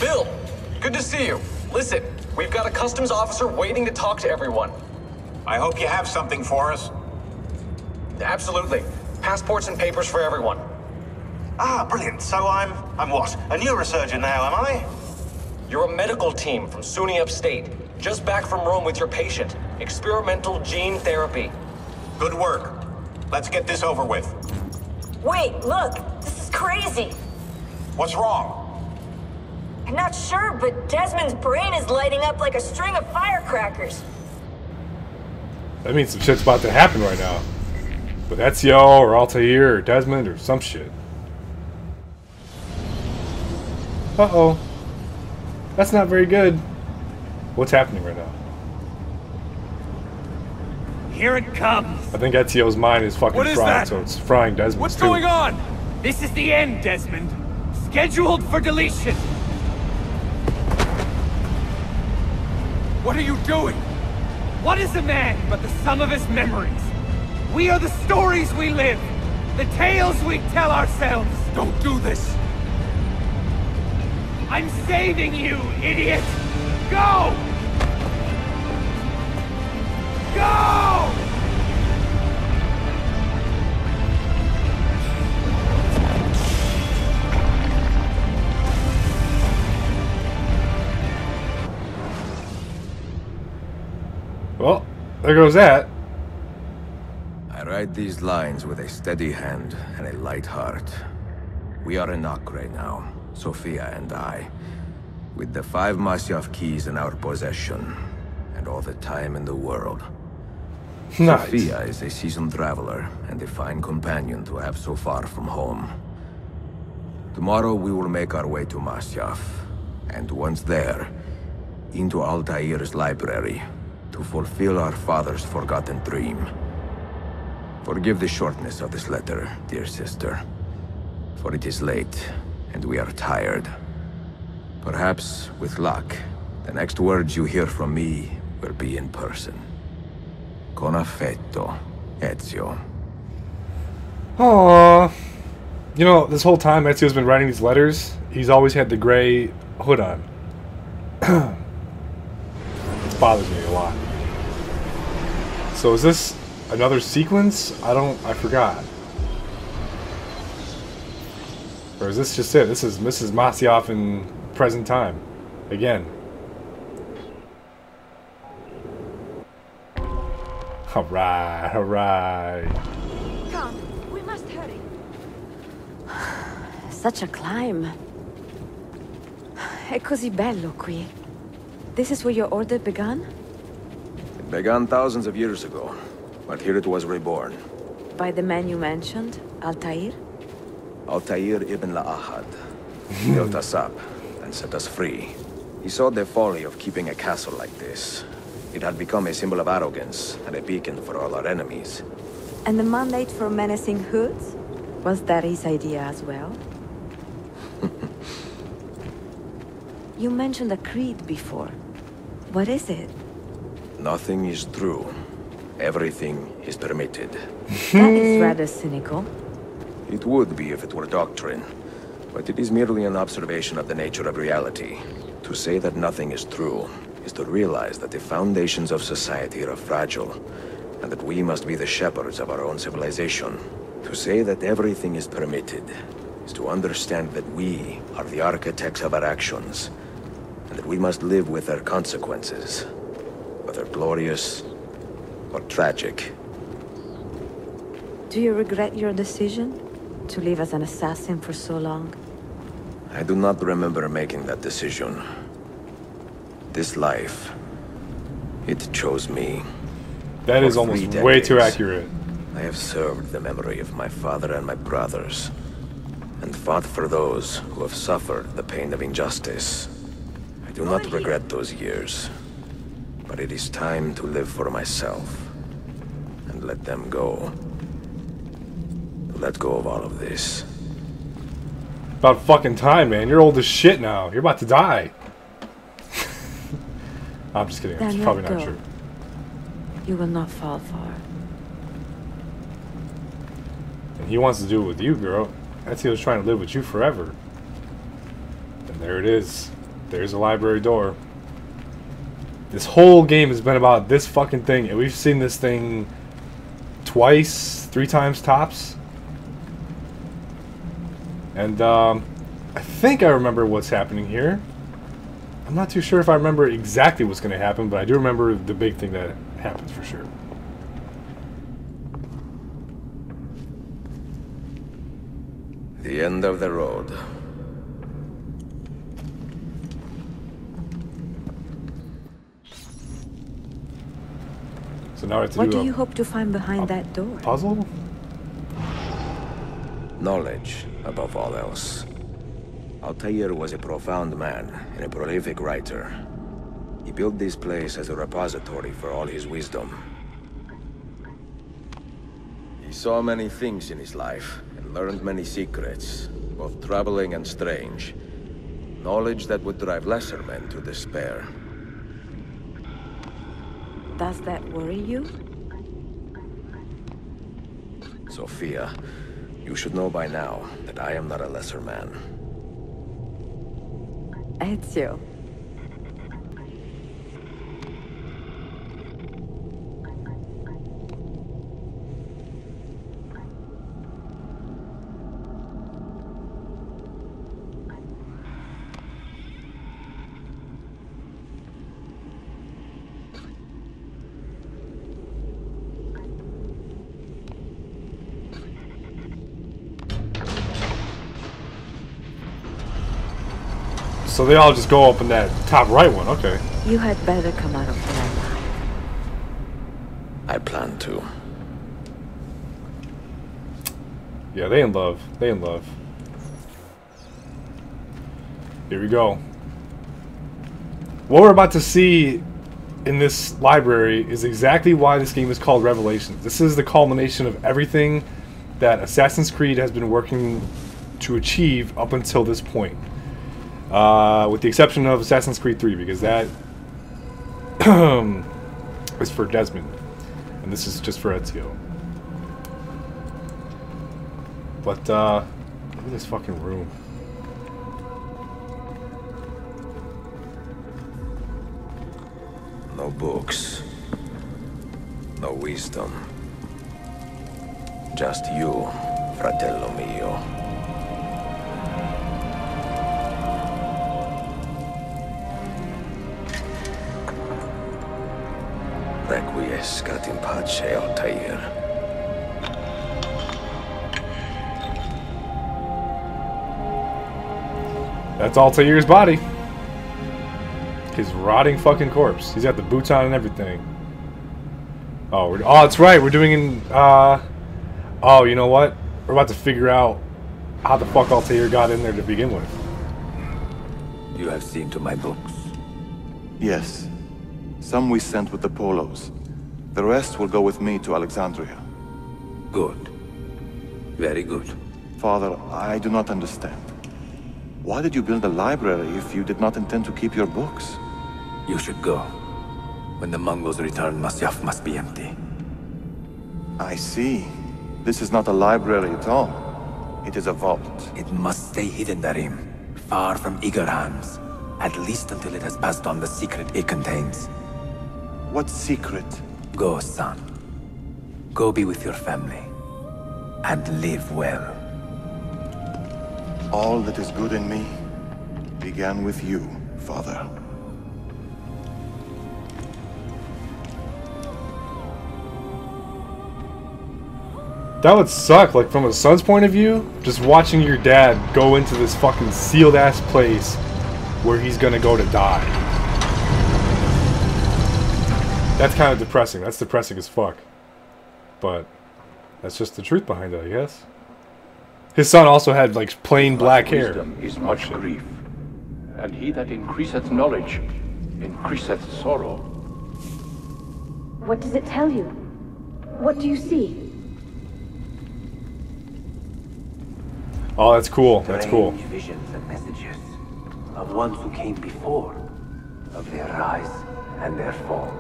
Bill, good to see you. Listen, we've got a customs officer waiting to talk to everyone. I hope you have something for us. Absolutely. Passports and papers for everyone. Ah, brilliant. So I'm what? A neurosurgeon now, am I? You're a medical team from SUNY Upstate. Just back from Rome with your patient. Experimental gene therapy. Good work. Let's get this over with. Wait, look! This is crazy! What's wrong? I'm not sure, but Desmond's brain is lighting up like a string of firecrackers. That means some shit's about to happen right now. With Ezio or Altair or Desmond or some shit. Uh-oh. That's not very good. What's happening right now? Here it comes. I think Ezio's mind is fucking fried, so it's frying Desmond. What's going on? This is the end, Desmond. Scheduled for deletion. What are you doing? What is a man but the sum of his memories? We are the stories we live, the tales we tell ourselves. Don't do this. I'm saving you, idiot! Go! Go! Well, there goes that. I write these lines with a steady hand and a light heart. We are in Acre now, Sophia and I, with the 5 Masyaf keys in our possession, and all the time in the world. Nice. Sophia is a seasoned traveler, and a fine companion to have so far from home. Tomorrow we will make our way to Masyaf, and once there, into Altair's library, to fulfill our father's forgotten dream. Forgive the shortness of this letter, dear sister, for it is late, and we are tired. Perhaps, with luck, the next words you hear from me will be in person. Con affetto, Ezio. Aww. You know, this whole time Ezio's been writing these letters, he's always had the gray hood on. It bothers me a lot. So is this another sequence? I forgot. Or is this just it? This is Mrs. Masyaf in present time. Again. Alright, alright. Come, we must hurry. Such a climb. È così bello qui. This is where your order began? It began thousands of years ago, but here it was reborn. By the man you mentioned, Altair? Altair Ibn-La'Ahad built us up and set us free. He saw the folly of keeping a castle like this. It had become a symbol of arrogance and a beacon for all our enemies. And the mandate for menacing hoods? Was that his idea as well? You mentioned a creed before. What is it? Nothing is true. Everything is permitted. That is rather cynical. It would be if it were doctrine, but it is merely an observation of the nature of reality. To say that nothing is true is to realize that the foundations of society are fragile, and that we must be the shepherds of our own civilization. To say that everything is permitted is to understand that we are the architects of our actions, and that we must live with their consequences, whether glorious or tragic. Do you regret your decision to live as an assassin for so long? I do not remember making that decision. This life, it chose me. That is For almost 3 way too decades, accurate. I have served the memory of my father and my brothers, and fought for those who have suffered the pain of injustice. I do not regret those years, but it is time to live for myself, and let them go. Let go of all of this. About fucking time, man. You're old as shit now. You're about to die. I'm just kidding. That's Then probably let not go. true. You will not fall far. And he wants to do it with you, girl. Ezio's trying to live with you forever. And there it is. There's a library door. This whole game has been about this fucking thing, and we've seen this thing twice, 3 times tops. And I think I remember what's happening here. I'm not too sure if I remember exactly what's going to happen, but I do remember the big thing that happens for sure. The end of the road. So now I have to What do you hope to find behind that door? Puzzle? Knowledge, above all else. Altair was a profound man and a prolific writer. He built this place as a repository for all his wisdom. He saw many things in his life and learned many secrets, both troubling and strange. Knowledge that would drive lesser men to despair. Does that worry you? Sophia, you should know by now that I am not a lesser man. Ezio. So they all just go up in that top right one, okay. You had better come out of there alive. I plan to. Yeah, they in love. They in love. Here we go. What we're about to see in this library is exactly why this game is called Revelations. This is the culmination of everything that Assassin's Creed has been working to achieve up until this point. With the exception of Assassin's Creed 3, because that is for Desmond, and this is just for Ezio. But, look at this fucking room. No books. No wisdom. Just you, fratello mio. Requiescat in pace, Altair. That's Altair's body. His rotting fucking corpse. He's got the boots on and everything. Oh, that's right. We're doing oh, you know what? We're about to figure out how the fuck Altair got in there to begin with. You have seen to my books? Yes. Some we sent with the Polos. The rest will go with me to Alexandria. Good. Very good. Father, I do not understand. Why did you build a library if you did not intend to keep your books? You should go. When the Mongols return, Masyaf must be empty. I see. This is not a library at all. It is a vault. It must stay hidden, Darim. Far from eager hands. At least until it has passed on the secret it contains. What secret? Go, son. Go be with your family. And live well. All that is good in me began with you, Father. That would suck, like from a son's point of view, just watching your dad go into this fucking sealed ass place where he's gonna go to die. That's kind of depressing. That's depressing as fuck. But that's just the truth behind it, I guess. His son also had like plain black hair. Wisdom is much grief, and he that increaseth knowledge increaseth sorrow. What does it tell you? What do you see? Oh, that's cool. That's cool. Strange visions and messages of ones who came before, of their rise and their fall.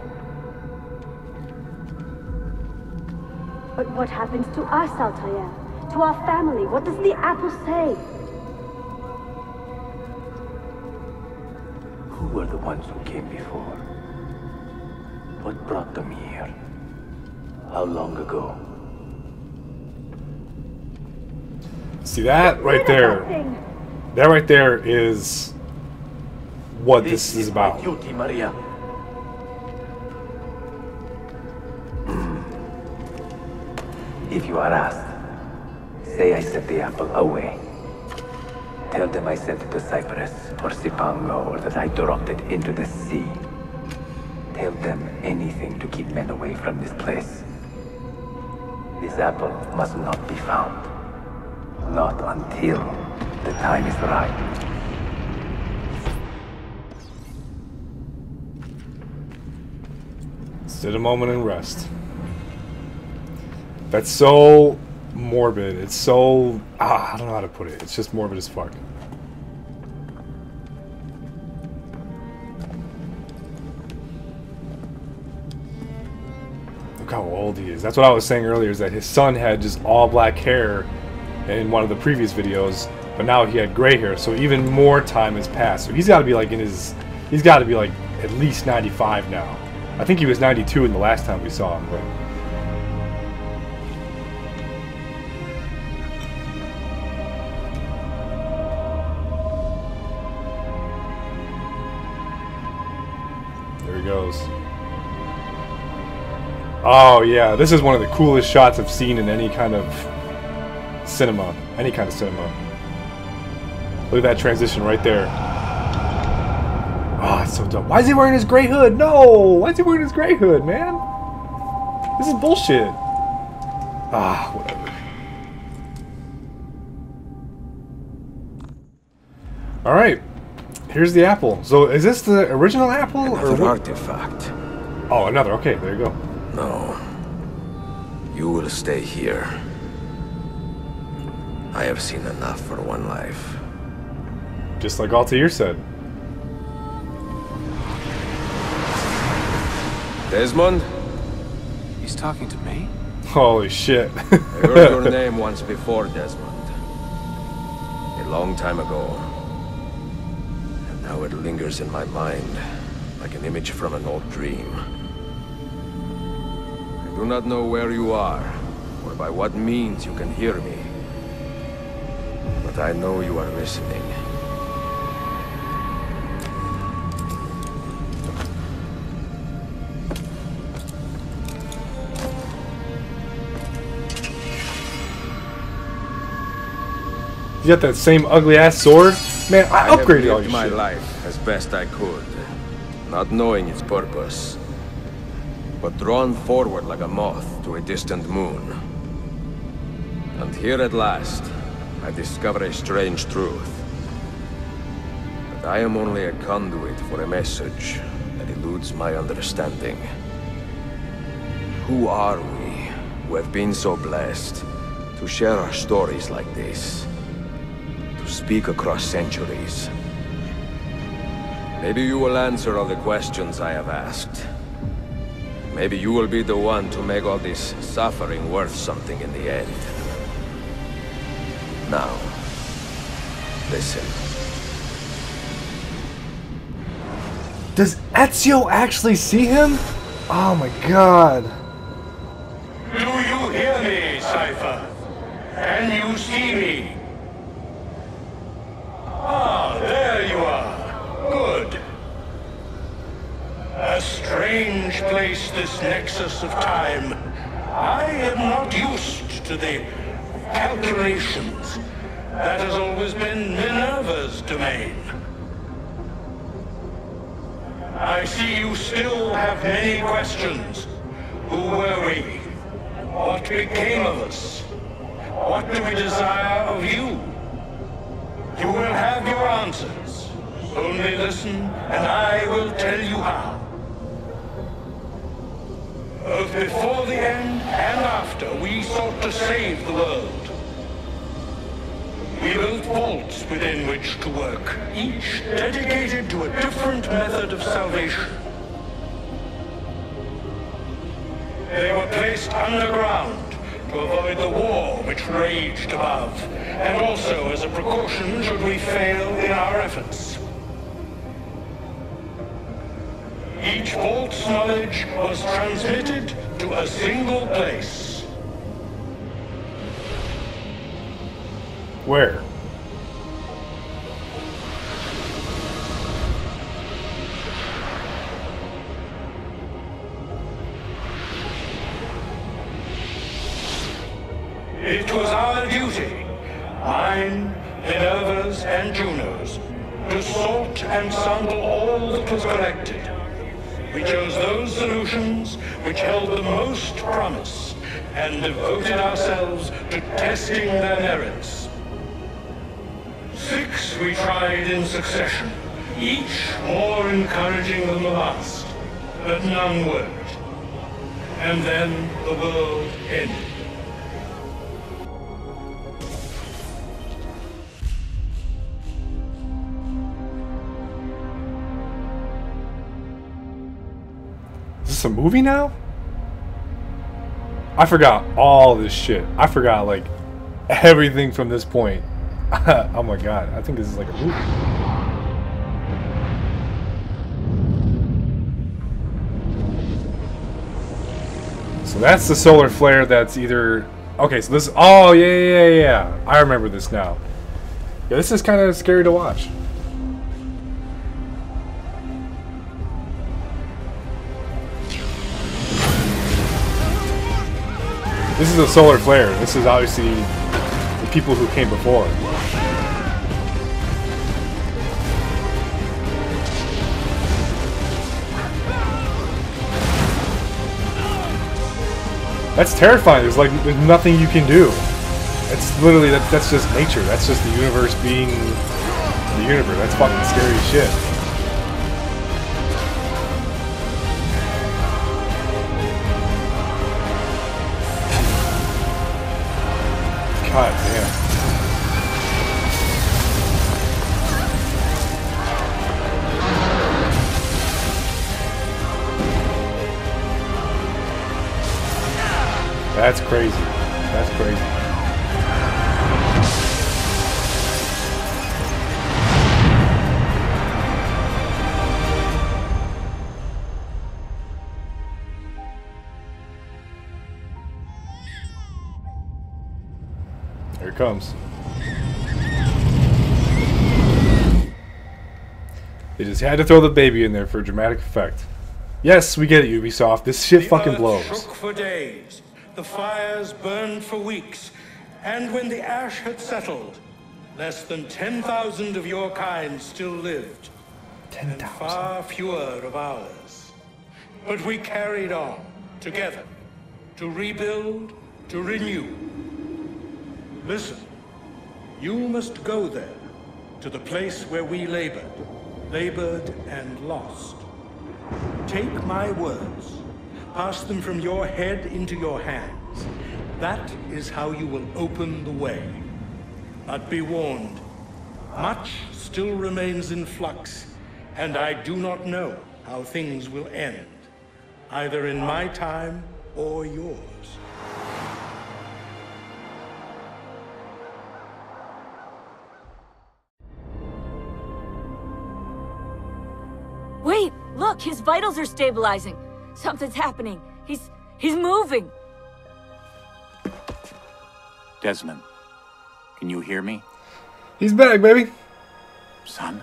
But what happens to us, Altair? To our family? What does the apple say? Who were the ones who came before? What brought them here? How long ago? See that right there? That right there is what this is about. Duty, Maria. If you are asked, say I set the apple away. Tell them I sent it to Cyprus or Cipango, or that I dropped it into the sea. Tell them anything to keep men away from this place. This apple must not be found. Not until the time is right. Sit a moment and rest. That's so morbid. It's so... I don't know how to put it. It's just morbid as fuck. Look how old he is. That's what I was saying earlier, is that his son had just all black hair in one of the previous videos, but now he had gray hair, so even more time has passed. So he's got to be like in his... He's got to be like at least 95 now. I think he was 92 in the last time we saw him, but... There he goes. Oh yeah, this is one of the coolest shots I've seen in any kind of cinema. Any kind of cinema. Look at that transition right there. Oh, it's so dumb. Why is he wearing his gray hood? No! Why is he wearing his gray hood, man? This is bullshit. Ah, whatever. Alright. Here's the apple. So, is this the original apple? Another artifact. Oh, another. Okay, there you go. No. You will stay here. I have seen enough for one life. Just like Altair said. Desmond? He's talking to me? Holy shit. I heard your name once before, Desmond. A long time ago. And now it lingers in my mind, like an image from an old dream. I do not know where you are, or by what means you can hear me. But I know you are listening. You got that same ugly ass sword? Man, I upgraded all your my shit. life as best I could, not knowing its purpose, but drawn forward like a moth to a distant moon. And here at last, I discover a strange truth. That I am only a conduit for a message that eludes my understanding. Who are we, who have been so blessed to share our stories like this? Speak across centuries. Maybe you will answer all the questions I have asked. Maybe you will be the one to make all this suffering worth something in the end. Now, listen. Does Ezio actually see him? Oh my god. Do you hear me, Cypher? Can you see me? Ah, there you are. Good. A strange place, this nexus of time. I am not used to the calculations. That has always been Minerva's domain. I see you still have many questions. Who were we? What became of us? What do we desire of you? You will have your answers. Only listen, and I will tell you how. Both before the end and after, we sought to save the world. We built vaults within which to work, each dedicated to a different method of salvation. They were placed underground to avoid the war which raged above, and also as a precaution should we fail in our efforts. Each false knowledge was transmitted to a single place. Where? It was our duty, mine, Minerva's, and Juno's, to sort and sample all that was collected. We chose those solutions which held the most promise, and devoted ourselves to testing their merits. 6 we tried in succession, each more encouraging than the last, but none worked. And then the world ended. Is this a movie now? I forgot all this shit. I forgot like everything from this point. Oh my god, I think this is like a movie. So that's the solar flare that's either... Okay, so this... Oh, yeah. I remember this now. Yeah, this is kind of scary to watch. This is a solar flare. This is obviously the people who came before. That's terrifying. There's nothing you can do. It's literally that's just nature. That's just the universe being the universe. That's fucking scary as shit. God damn. That's crazy. That's crazy. Here it comes. They just had to throw the baby in there for dramatic effect. Yes, we get it, Ubisoft. This shit fucking blows. Shook for days. The fires burned for weeks. And when the ash had settled, less than 10,000 of your kind still lived. 10,000. And far fewer of ours. But we carried on, together. To rebuild, to renew. Listen, you must go there, to the place where we labored and lost. Take my words, pass them from your head into your hands. That is how you will open the way. But be warned, much still remains in flux, and I do not know how things will end, either in my time or yours. Wait, look, his vitals are stabilizing. Something's happening. He's moving. Desmond, can you hear me? He's back, baby. Son?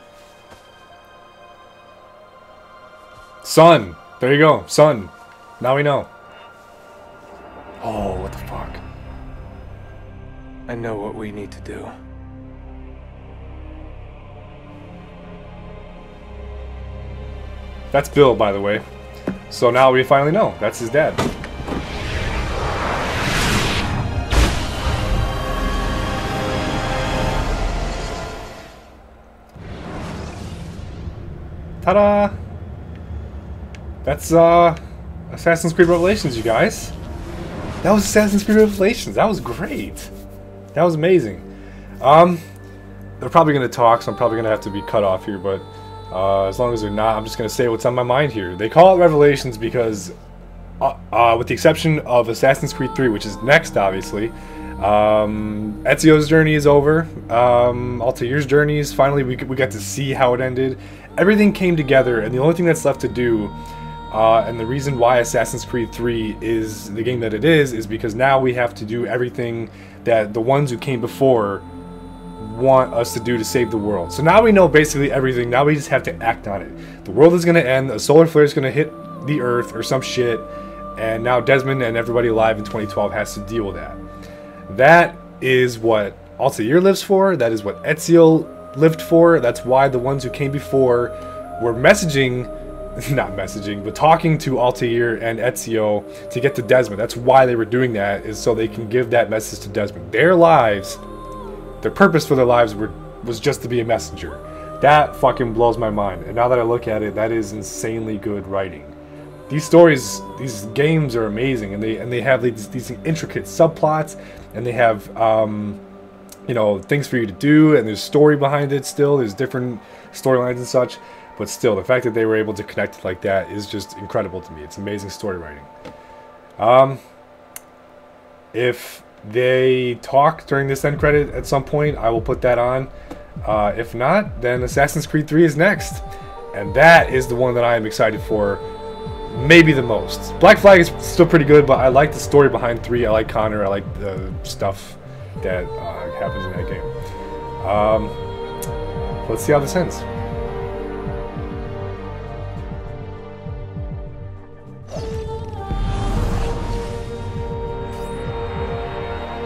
Son. There you go. Son. Now we know. Oh, what the fuck? I know what we need to do. That's Bill, by the way. So now we finally know. That's his dad. Ta-da! That's Assassin's Creed Revelations, you guys. That was Assassin's Creed Revelations. That was great. That was amazing. They're probably going to talk, so I'm probably going to have to be cut off here, but as long as they're not, I'm just going to say what's on my mind here. They call it Revelations because, with the exception of Assassin's Creed 3, which is next, obviously, Ezio's journey is over. Altair's journey is finally, we got to see how it ended. Everything came together, and the only thing that's left to do And the reason why Assassin's Creed 3 is the game that it is because now we have to do everything that the ones who came before want us to do to save the world. So now we know basically everything. Now we just have to act on it. The world is going to end. A solar flare is going to hit the Earth or some shit. And now Desmond and everybody alive in 2012 has to deal with that. That is what Altair lives for. That is what Ezio lived for. That's why the ones who came before were messaging, not messaging, but talking to Altair and Ezio to get to Desmond. That's why they were doing that, is so they can give that message to Desmond. Their lives, their purpose for their lives was just to be a messenger. That fucking blows my mind. And now that I look at it, that is insanely good writing. These stories, these games are amazing, and they have these intricate subplots, and they have you know, things for you to do, and there's story behind it still. There's different storylines and such, but still, the fact that they were able to connect like that is just incredible to me. It's amazing story writing. If they talk during this end credit at some point, I will put that on. If not, then Assassin's Creed 3 is next, and that is the one that I am excited for. Maybe the most. Black Flag is still pretty good, but I like the story behind 3. I like Connor. I like the stuff that happens in that game. Let's see how this ends.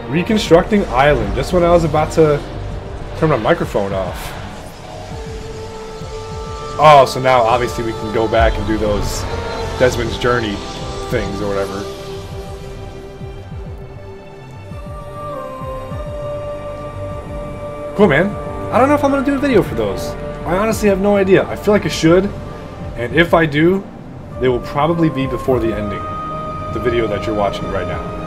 Reconstructing island. Just when I was about to turn my microphone off. Oh, so now obviously we can go back and do those Desmond's Journey things or whatever. Cool, man. I don't know if I'm going to do a video for those. I honestly have no idea. I feel like I should. And if I do, they will probably be before the ending. The video that you're watching right now.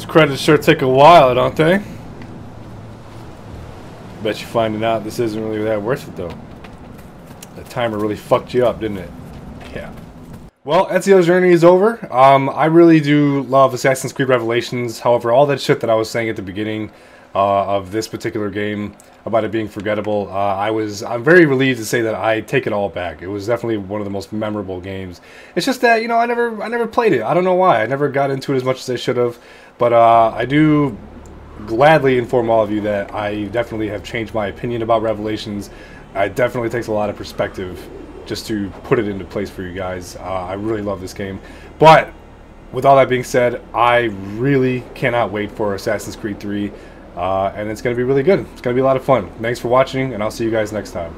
Those credits sure take a while, don't they? Bet you're finding out this isn't really that worth it, though. The timer really fucked you up, didn't it? Yeah. Well, Ezio's journey is over. I really do love Assassin's Creed Revelations. However, all that shit that I was saying at the beginning of this particular game about it being forgettable, I'm very relieved to say that I take it all back. It was definitely one of the most memorable games. It's just that, you know, I never played it. I don't know why. I never got into it as much as I should have. But I do gladly inform all of you that I definitely have changed my opinion about Revelations. It definitely takes a lot of perspective just to put it into place for you guys. I really love this game. But with all that being said, I really cannot wait for Assassin's Creed 3. And it's going to be really good. It's going to be a lot of fun. Thanks for watching, and I'll see you guys next time.